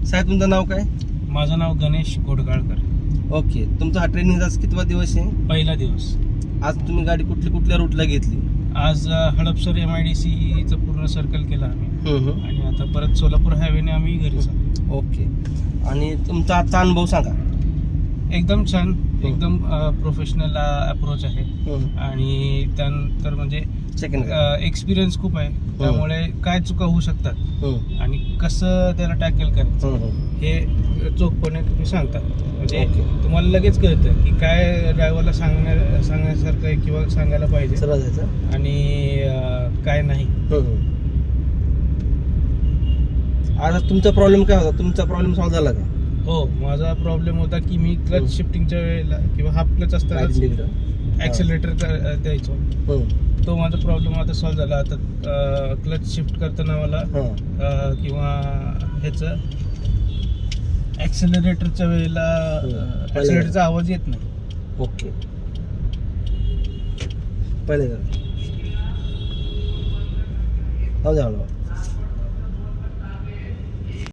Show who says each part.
Speaker 1: साहेब तुमचं नाव काय?
Speaker 2: माझं नाव गणेश घोडगाळकर.
Speaker 1: ओके, तुमचा हा ट्रेनिंगचा कितवा दिवस आहे?
Speaker 2: पहिला दिवस.
Speaker 1: आज तुम्ही गाडी कुठल्या रूटला घेतली?
Speaker 2: आज हडपसर MIDCचं पूर्ण सर्कल केलं आम्ही आणि आता परत सोलापूर हायवेने आम्ही घरी चाललो.
Speaker 1: ओके, आणि तुमचा आजचा अनुभव सांगा.
Speaker 2: एकदम छान, एकदम प्रोफेशनल अप्रोच आहे आणि त्यानंतर म्हणजे एक्सपिरियन्स खूप आहे, त्यामुळे काय चुका होऊ शकतात आणि कसं त्याला टॅकल करायचं हे चोखपणे तुम्ही सांगता. म्हणजे तुम्हाला लगेच कळतं की काय ड्रायव्हरला सांगण्यासारखं आहे किंवा सांगायला पाहिजे आणि काय नाही.
Speaker 1: आज तुमचा प्रॉब्लेम काय होता? तुमचा प्रॉब्लेम सॉल्व्ह झाला का?
Speaker 2: हो, माझा प्रॉब्लेम होता की मी क्लच शिफ्टिंगच्या वेळेला किंवा हाफ क्लच असताना ॲक्सिलरेटर द्यायचो. तो माझा प्रॉब्लेम आता सॉल्व्ह झाला. आता क्लच शिफ्ट करताना मला किंवा ह्याचं ॲक्सिलरेटरच्या वेळेला ॲक्सिलरेटरचा आवाज येत नाही.
Speaker 1: ओके, पहिले